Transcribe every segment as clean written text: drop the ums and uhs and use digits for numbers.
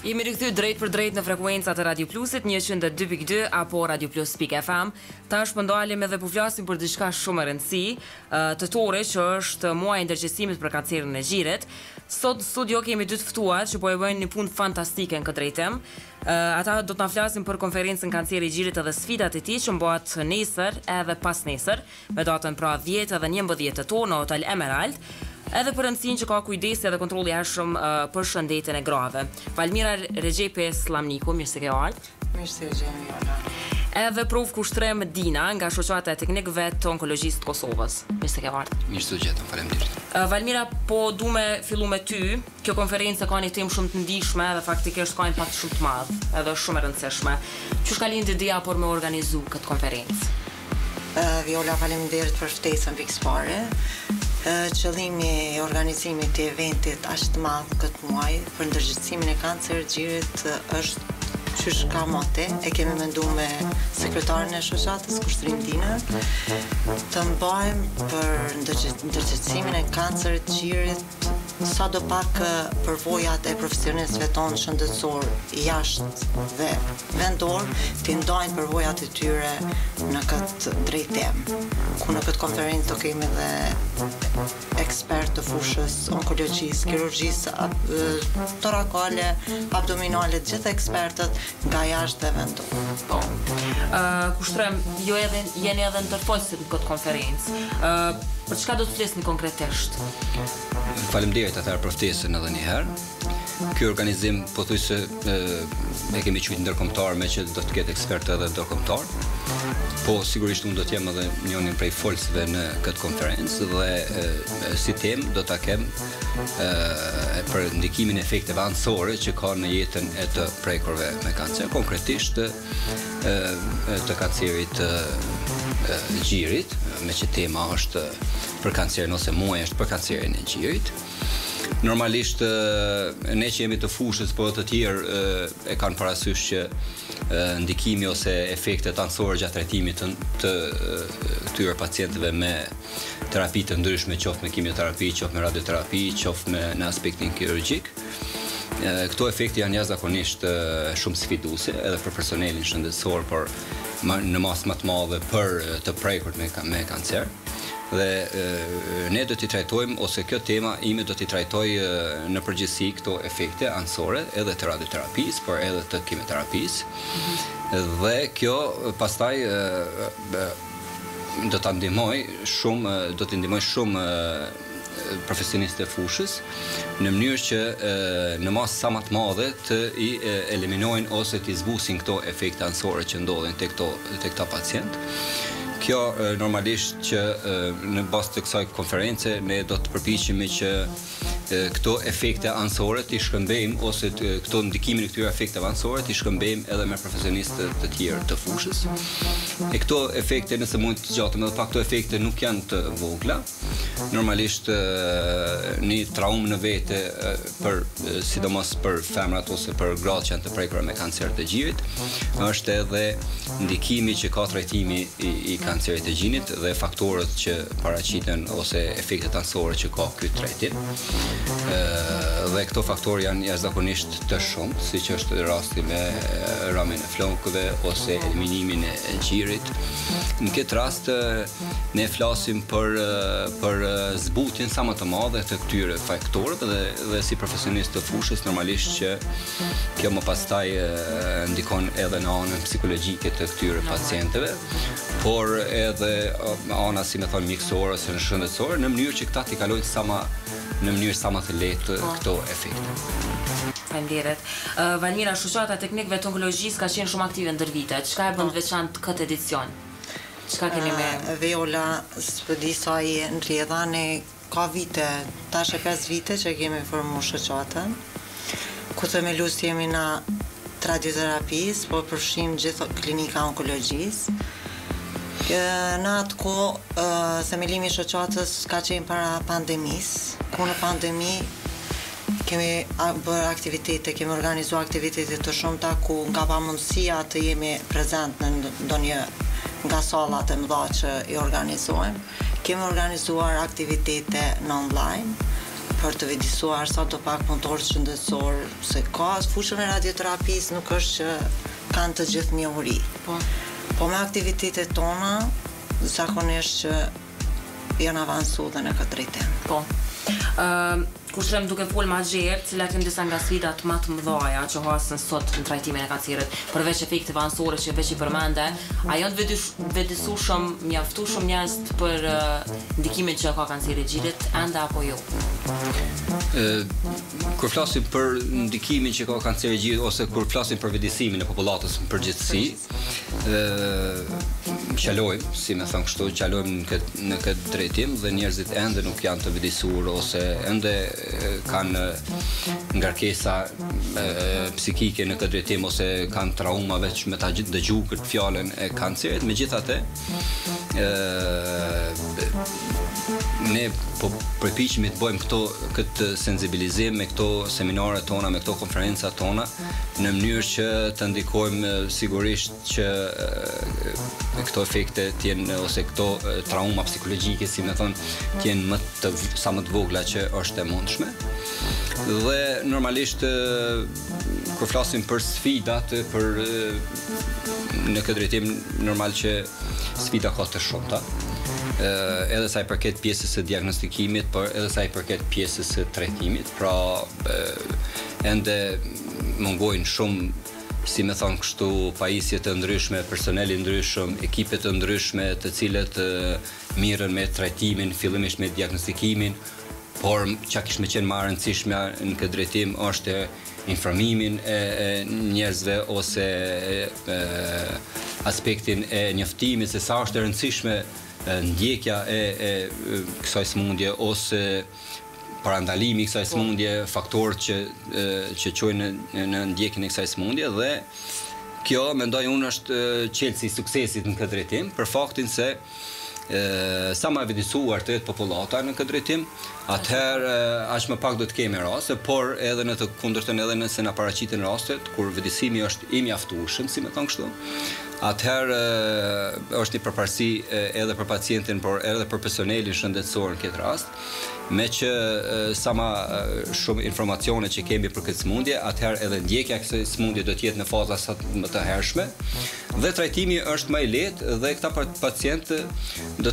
Jemi rikthyer drejt për drejt në frekuencat e Radio Plusit 102.2 apo Radio Plus.fm. Tash po ndalim edhe po flasim për diçka shumë e rëndësishme, tetore që është muaji i ndërgjegjësimit për kancerin e gjirit. Sot në studio kemi dy të ftuar që po e bëjnë një punë fantastike në këtë drejtim. Ata do të na flasin për konferencën Kanceri i gjirit edhe sfidat e tij që mbahet nesër edhe pas nesër, me datën pra 10 edhe 11 tetor në Hotel Emerald. Edhe për rëndësinë që ka kujdesi edhe kontrolli i hershëm për shëndetin e grave. Valmira Regjepi Slamniku, mirë se ke ardhur. Mirë se jemi Jola. Edhe Prof Kushtrem Dina nga shoqata e teknikëve të onkologjisë të Kosovës. Mirë se ke ardhur. Mirë se gjetëm, faleminderit. Valmira, po du me fillu me ty. Kjo konferencë ka një temë shumë të ndihshme dhe faktikisht ka impakt shumë të madh, edhe shumë e rëndësishme. Çu ka lindë ideja për me organizu këtë konferencë? Viola, faleminderit për ftesën pikëpare. Qëllimi i organizimit të eventit është të madh këtë muaj për ndërgjegjësimin e kancerit të gjirit është qysh ka mote, e kemi menduar me sekretarin e shoqatës Kushtrim Dina të mbajmë për ndërgjegjësimin e kancerit të gjirit sadopak përvojat e profesionistëve tonë shëndetësor jashtë dhe vendor të ndajnë përvojat e tyre në këtë drejtim. Ku në këtë konferencë do kemi dhe ekspert të fushës onkologjisë, kirurgjisë, torakale, abdominale, gjithë ekspertët nga jashtë dhe vendor. Po. Kushtrem, jo edhe jeni edhe ndërfaqësit në këtë konferencë. Për çka do të flisni konkretisht? Faleminderit atëherë për ftesën edhe një herë. Ky organizim pothuajse e kemi quajtur ndërkombëtar, me që do të ketë ekspertë edhe ndërkombëtar. Po sigurisht unë do të jem edhe njërin prej folësve në këtë konferencë dhe si temë do ta kem për ndikimin e efekteve anësore që ka në jetën e të prekurve me kancer, konkretisht të kancerit të gjirit, me që tema është për kancerin ose muaji është për kancerin e gjirit. Normalisht ne që jemi të fushës, po të tjerë e kanë parasysh që ndikimi ose efektet anësore gjatë trajtimit të këtyre pacientëve me terapi të ndryshme, qoftë me kimioterapi, qoftë me radioterapi, qoftë në aspektin kirurgjik. Këto efekte janë jashtëzakonisht shumë sfiduese edhe për personelin shëndetësor, por në masë më të madhe për të prekurt me kancer. Dhe ne do t'i trajtojmë, ose kjo tema ime do t'i trajtoj në përgjithësi këto efekte anësore edhe të radioterapisë, por edhe të kimioterapisë. Dhe kjo pastaj do t'i ndihmoj shumë profesionistë e fushës në mënyrë që në masë sa më të madhe të i eliminojnë ose të zbusin këto efekte anësore që ndodhin tek këta pacient. Kjo normalisht që në bazë të kësaj konference ne do të përpiqemi që këto efekte anësore t'i shkëmbejmë ose këto ndikimin e këtyre efekteve anësore t'i shkëmbejmë edhe me profesionistë të tjerë të fushës. E këto efekte, nëse mund të zgjatëm, edhe pa këto efekte nuk janë të vogla. Normalisht një traumë në vete sidomos për femrat ose për gratë që janë të prekura me kancer të gjirit, është edhe ndikimi që ka trajtimi i kancerit të gjinit dhe faktorët që paraqiten ose efektet anësore që ka ky trajtim. Dhe këto faktorë janë jashtëzakonisht të shumë, siç është rasti me rrëmjen e flokëve ose eliminimin e gjirit. Në këtë rast ne flasim për zbutjen sa më të madhe të këtyre faktorëve dhe si profesionist të fushës normalisht që kjo më pastaj ndikon edhe në anën psikologjike të këtyre pacientëve, por edhe ana si më thon mjekësore ose në shëndetësore në mënyrë që këta t'i kalojnë në mënyrë sa më të lehtë këto efekte. Faleminderit. Valmira, shoqata e teknikëve të onkologjisë ka qenë shumë aktive ndër vite. Çka e bën veçantë këtë edicion? Çka keni me Viola, s'di sa i rrjedha, ne ka vite, tash e 5 vite që kemi formuar shoqatën. Ku themelus jemi në radioterapisë, po përfshim gjithë klinika onkologjisë. Në atë kohë, themelimi i shoqatës ka qenë para pandemisë, ku në pandemi kemi bërë aktivitete, kemi organizuar aktivitete të shumta ku nga pamundësia të jemi prezent në ndonjë nga sallat e mëdha që i organizojmë, kemi organizuar aktivitete në online, për të vëdisuar sa të pak punëtorë shëndetësor, se ka fushën e radioterapisë nuk është që kanë të gjithë njohuri. Po me aktivitetet tona, zakonisht që janë avansu dhe në këtë drejtim. Po. Kur shrem duke fol ma gjerë, cilat janë disa nga sfidat më të mëdha që hasën sot në trajtimin e kancerit, përveç efekteve anësore që veç I përmende, a janë vëdësueshëm, mjaftueshëm njerëz për ndikimin që ka kanceri I gjirit, ende apo jo? Kur flasim për ndikimin që ka kanceri I gjirit ose kur flasim për vëdësimin e popullatës në përgjithësi, qalojmë, si me thënë kështu, qalojmë në këtë drejtim dhe njerëzit ende nuk janë të vëdësuar ose ende kanë ngarkesa psikike në këtë drejtim ose kanë trauma veç me ta dëgju këtë fjalën e kancerit. Megjithatë, ne po përpiqemi të bëjmë këtë sensibilizim me këto seminare tona, me këto konferenca tona, në mënyrë që të ndikojmë sigurisht që këto efekte t'jenë ose këto trauma psikologjike, si me thonë, t'jenë sa më të vogla që është e mundshme. Dhe normalisht kur flasim për sfidat, në këtë drejtim normal që sfida ka të shumta. Edhe sa I përket pjesës së diagnostikimit, por edhe sa I përket pjesës së trajtimit. Pra, ende mungojnë shumë, si me thonë kështu, pajisje të ndryshme, personeli ndryshëm, ekipe të ndryshme, të cilët mirën me trajtimin, fillimisht me diagnostikimin, por çka kish me qenë më e rëndësishme në këtë drejtim është informimin e njerëzve ose aspektin e njoftimit se sa është e rëndësishme ndjekja e kësaj sëmundje ose parandalimi I kësaj sëmundje, faktorët që çojnë në ndjekjen e kësaj sëmundje dhe kjo mendoj unë është çelësi I suksesit në këtë drejtim për faktin se sa më e vëdësuar të jetë popullata në këtë drejtim, atëherë aq më pak do të kemi raste, por edhe në të kundërtën edhe nëse na paraqiten rastet kur vëdësimi është I mjaftueshëm, si më thon kështu, atëherë është një përparësi edhe për pacientin, por edhe për personelin shëndetësor në këtë rast, me që sa më shumë informacione që kemi për këtë sëmundje, atëherë edhe ndjekja e kësaj sëmundje do të jetë në faza sa më të hershme dhe trajtimi është më I lehtë dhe këta pacientë do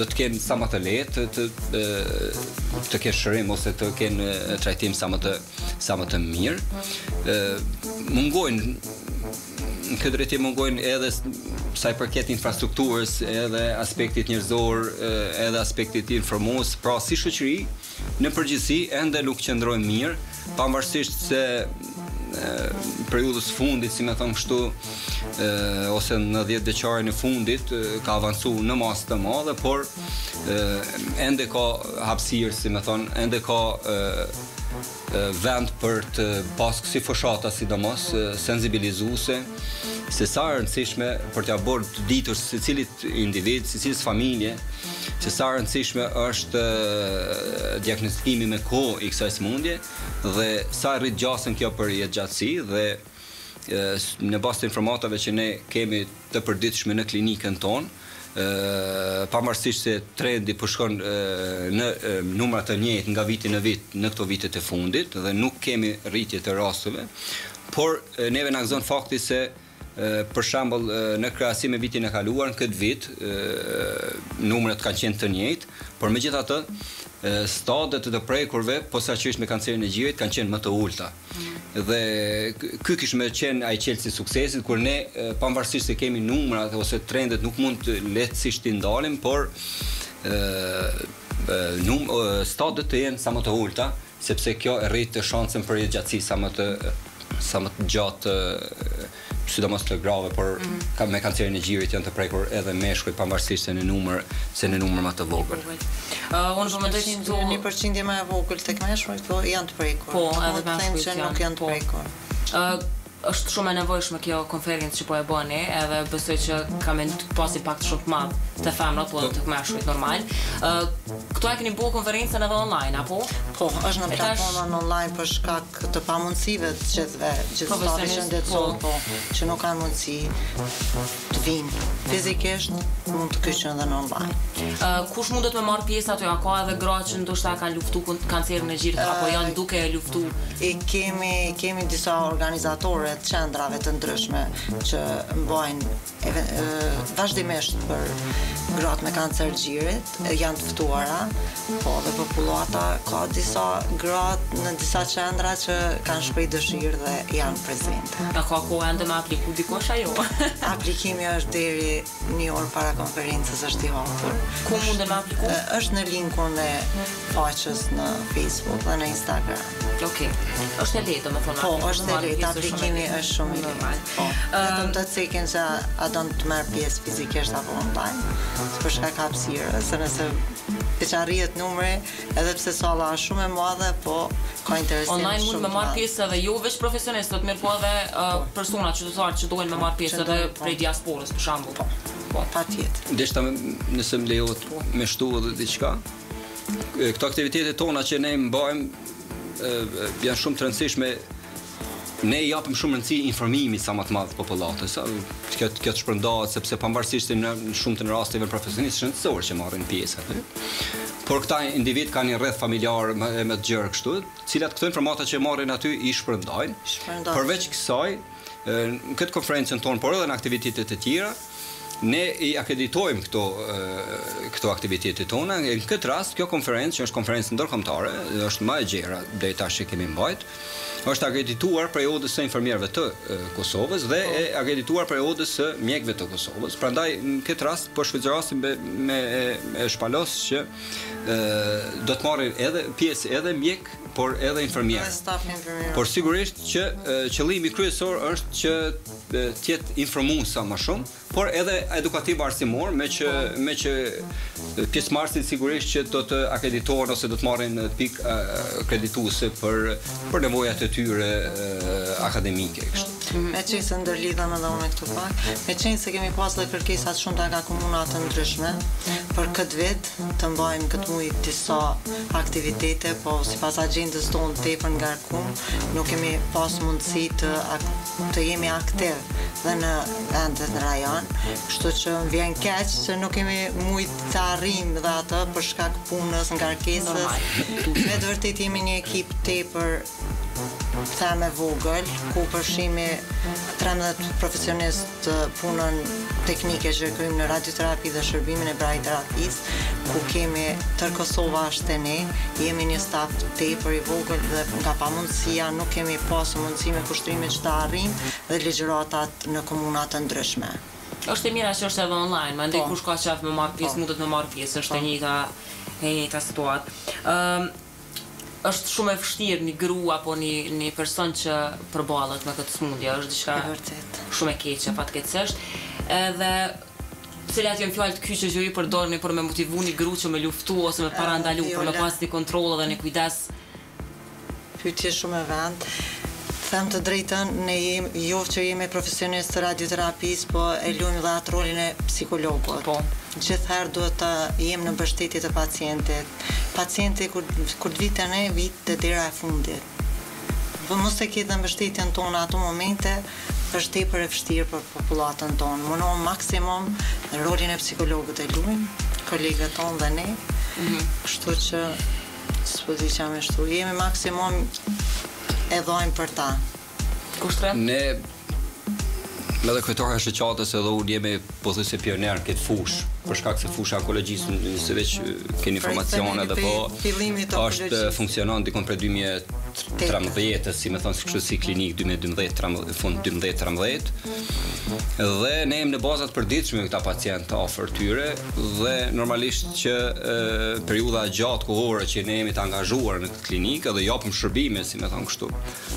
të kenë sa më të lehtë të kenë shërim ose të kenë trajtim sa më të mirë. Mungojnë në këtë drejtim mungojnë edhe sa I përket infrastrukturës, edhe aspektit njerëzor, edhe aspektit informues, pra si shoqëri në përgjithësi ende nuk qëndrojmë mirë, pavarësisht se periudhës fundit, si me thëmë kështu, ose në 10 vjeçarin e fundit ka avancu në masë të madhe, por ende ka hapësirë, si me thënë, ende ka vend për të pas kësi fshata sidomos sensibilizuese se sa e rëndësishme për t'ia bërë të ditur secilit individ, secilis familje, se sa e rëndësishme është diagnostikimi me kohë I kësaj sëmundje dhe sa rrit gjasën kjo për jetëgjatësi dhe në bazë të informatave që ne kemi të përditshme në klinikën tonë, pavarësisht se trendi po shkon në numra të njëjtë nga viti në vit në këto vitet e fundit dhe nuk kemi rritje të rasteve, por neve na gëzon fakti se për shembull në krahasim me vitin e kaluar në këtë vit numrat kanë qenë të njëjtë, por megjithatë stadiet të prekurve posaçërisht me kancerin e gjirit kanë qenë më të ulta. Dhe ky kishte më qenë ai çelësi I suksesit kur ne pavarësisht se kemi numrat ose trendet nuk mund të lehtësisht t'i ndalim, por stadiet të jenë sa më të ulta, sepse kjo e rrit shansën për jetëgjatësi sa më të gjatë, sidomos të grave, por me kancerin e gjirit janë të prekur edhe meshkuj pavarësisht se në numër më të vogël. Unë po mendoj se 1% më e vogël tek meshkujt janë të prekur. Po, edhe meshkujt që nuk janë të prekur. Është shumë e nevojshme kjo konferencë që po e bëni, edhe besoj që ka pas impakt shumë të madh te femrat, po edhe tek meshkujt normal. Këto e keni bërë konferencën edhe online, apo? Po, është në platformën online për shkak të pamundësive të gjithë stafit shëndetësor, që nuk kanë mundësi të vinë. fizikisht, mund të kyçen edhe në online. Kush mundet me marrë pjesë aty? A ka edhe gra që ndoshta kanë luftu kancerin e gjirit apo janë duke e luftu? Kemi disa organizatore të qendrave të ndryshme që mbajnë vazhdimisht për gratë me kancer gjirit, janë të ftuara, po dhe populata ka disa gratë në disa qendra që kanë shpreh dëshirë dhe janë prezente. A ka kohë ende me apliku dikush ajo? Aplikimi është deri një orë para konferencës është i hapur. Ku mundem me apliku? Është në linkun e faqes në Facebook dhe në Instagram. Okej. Është e lehtë, domethënë. Po, është e lehtë, aplikimi është shumë i lehtë. Po. Vetëm të cekin se a don të marr pjesë fizikisht apo online. Për shkak hapësirës, se nëse që arrihet numri, edhe pse salla është shumë e madhe, po ka interesim shumë. Online mund me marr pjesë edhe jo vetëm profesionistët, mirë po edhe persona qytetarë që duhen me marr pjesë edhe prej diasporës për shembull. Po, patjetër. Deshta nëse më lejohet me shtu edhe diçka. Këto aktivitete tona që ne mbajmë janë shumë të rëndësishme. Ne japim shumë rëndësi informimit sa më të madh popullatës. Kjo të shpërndahet sepse pavarësisht në shumë të rasteve profesionistë shëndetësor që marrin pjesë aty. Por këta individ kanë një rreth familjar me të gjerë kështu, të cilat këto informata që marrin aty i shpërndajnë. Përveç kësaj, në këtë konferencën tonë, por edhe në aktivitetet e tjera, ne i akreditojmë këto aktivitete tona. Në këtë rast, kjo konferencë, që është konferencë ndërkombëtare, është më e gjera deri tash që kemi mbajt, është akredituar periudhës së infermierëve të Kosovës dhe e akredituar periudhës së mjekëve të Kosovës. Prandaj në këtë rast po shfrytëzosim me shpalos që do të marrin edhe pjesë edhe mjek, por edhe infermierë. Por sigurisht që qëllimi kryesor është që të jetë informues sa më shumë, por edhe edukativ arsimor, me që pjesëmarrësit sigurisht që do të akreditohen ose do të marrin pikë akredituese për nevojat e tyre akademike kështu. Me qenë se ndërlidhem edhe unë këtu pak, me qenë se kemi pas dhe kërkesat shumë nga komunat të ndryshme, për këtë vit të mbajmë këtë muaj disa aktivitete, po sipas agjendës tonë tepër ngarkuar, nuk kemi pas mundësi të jemi aktiv dhe në vendet në rajon, kështu që më vjen keq që nuk kemi mujt të arrijmë dhe atë për shkak punës, ngarkesës. Me të vërtetë jemi një ekip tepër theme vogël, ku përfshimi 13 profesionistë punën teknike që kryjmë në radioterapi dhe shërbimin e brajterapisë, ku kemi tër Kosova është e ne, jemi një staf tepër i vogël dhe nga pamundësia nuk kemi pasur mundësi me kushtrimet që të arrijmë dhe ligjëratat në komuna të ndryshme. Është e mira që është edhe online, mandej kush ka qef me marr pjesë, mundet me marr pjesë, është e njëjta situatë. Është shumë e vështirë një grua apo një person që përballet me këtë smundje, është diçka shumë e keqe fatkeqësisht. Edhe cilat janë fjalët kyçe që ju përdorni për me motivu një grua që me luftu ose me parandalu për me pas një kontroll dhe një kujdes? Pyetje shumë e vend. Them të drejtën, ne jo që jemi profesionistë të radioterapisë, po e luajmë dhe atë rolin e psikologut. Po. Gjithherë duhet të jemi në mbështetje të pacientit. Pacienti kur të vitë ne, vitë dera e fundit. Po mos e ketë mbështetjen tonë ato momente, është tepër e vështirë për popullatën tonë. Mundohem maksimum rolin e psikologut e luajmë, kolegët tonë dhe ne. Kështu që s'po di çfarë më shtu. Jemi maksimum e dhojmë për ta. Kushtre? Ne edhe kryetari i shoqatës edhe unë jemi pothuajse pioner këtë fushë, për shkak se fusha onkologjitë nëse veç keni informacione edhe po është funksionon dikon për 2013, si më thon kështu si klinik 2012 fund 2013. Dhe ne jemi në bazat përditshme me këta pacientë afër tyre dhe normalisht që periudha gjatë kohore që ne jemi të angazhuar në këtë klinikë dhe japim shërbime, si më thon kështu.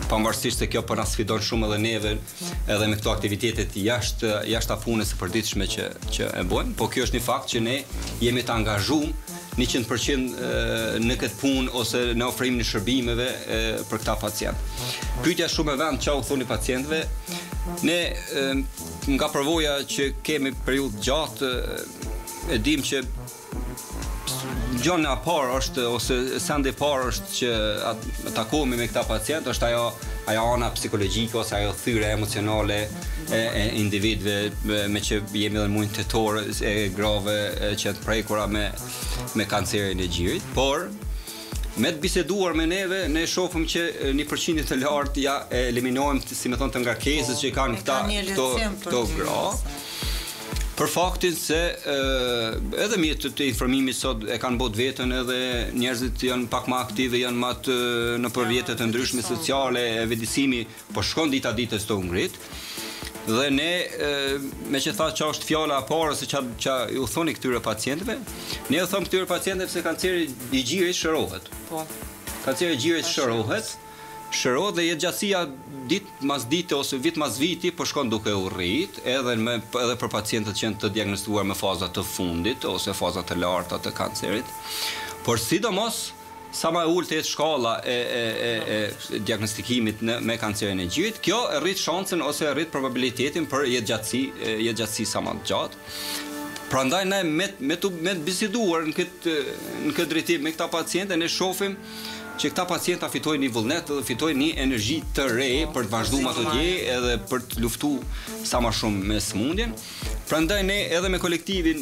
Pavarësisht se kjo po na sfidon shumë edhe neve edhe me këto aktivitetet jashtë punës së përditshme që e bëjmë, po kjo është një fakt që ne jemi të angazhuar 100% në këtë punë ose në ofrimin e shërbimeve për këta pacientë. Pyetja shumë e vend çau thoni pacientëve, ne nga përvoja që kemi periudhë gjatë e dim që gjona e parë është ose sendi i parë është që takohemi me këta pacientë, është ajo ana psikologjike ose ajo thyre emocionale e individëve me që jemi edhe muin tetor e grave që të prekura me kancerin e gjirit, por me të biseduar me neve, ne shohim që një përqindje të lartë ja eliminojmë, si më thonë, të ngarkesës që kanë këto gra. Për faktin se edhe mjetët të informimit sot e kanë bot vetën, edhe njerëzit janë pak më aktive, janë më në përjetet të ndryshme sociale, e vedisimi, po shkon dita ditës të ngrit. Dhe ne, me që tha që është fjala e parë se që u thoni këtyre pacientëve, ne u thon këtyre pacientëve se kanceri i gjirit shërohet. Po. Kanceri i gjirit shërohet dhe jetëgjatësia ditë mas dite ose vit mas viti po shkon duke u rrit, edhe për pacientët që janë të diagnostuar me faza të fundit ose faza të larta të kancerit. Por sidomos sa më e ulët jetë shkalla e diagnostikimit me kancerin e gjirit, kjo e rrit shansën ose e rrit probabilitetin për jetëgjatësi sa më të gjatë. Prandaj ne me të biseduar në këtë drejtim me këta paciente, ne shohim që këta pacienta fitojnë një vullnet dhe fitojnë një energji të re për të vazhduar ato dje edhe për të luftuar sa më shumë me sëmundjen. Prandaj ne edhe me kolektivin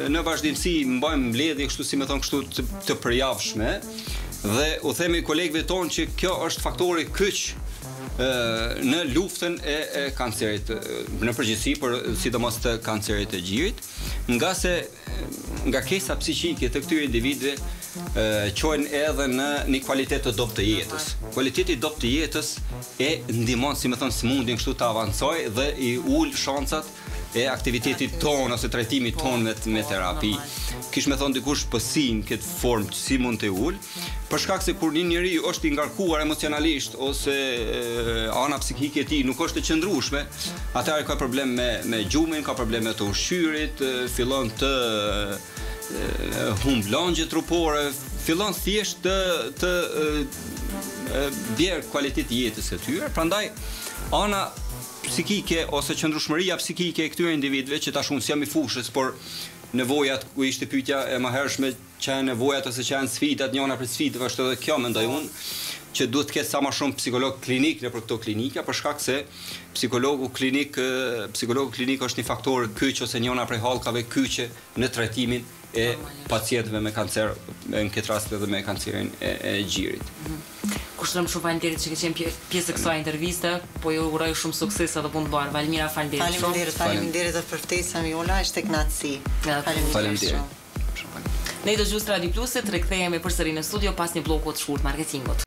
në vazhdimsi mbajmë mbledhje kështu si më thon kështu të përjavshme dhe u themi kolegëve tonë që kjo është faktori kyç në luftën e kancerit në përgjithësi, por sidomos të kancerit të gjirit, nga se ngarkesa psiqike të këtyre individëve qojnë edhe në një kvalitet të dobët të jetës. Kvaliteti i dobët të jetës e ndihmon, si më thon, sëmundjen kështu të avancojë dhe i ul shancat e aktivitetit ton ose trajtimit ton me terapi. Kish me thonë dikush pësin këtë formë si mund të ul, për shkak se kur një njeri është i ngarkuar emocionalisht ose ana psikike e tij nuk është e qëndrueshme, atëherë ka problem me gjumin, ka probleme të ushqyrit, fillon të humb lëngje trupore, fillon thjesht të bjerë cilësitë e jetës së tyre. Prandaj ana psikike ose qëndrueshmëria psikike e këtyre individëve që tash unë jam i fushës, por nevojat ku ishte pyetja e mëhershme, që janë nevojat ose që janë sfidat, njëra për sfidave është edhe kjo, mendoj unë, që duhet të ketë sa më shumë psikolog klinik në këto klinika, për shkak se psikologu klinik është një faktor kyç ose njëra prej hallkave kyçe në trajtimin e pacientëve me kancer, në këtë rast edhe me kancerin e gjirit. Kushtëm shumë faleminderit që ke qenë pjesë e kësaj interviste, po ju uroj shumë sukses edhe punë të bërë. Valmira, faleminderit shumë. Faleminderit edhe për ftesën Viola, ishte kënaqësi. Faleminderit. Ne do dëgjojmë Radio Plusit, rikthehemi përsëri në studio pas një bloku të shkurtë marketingut.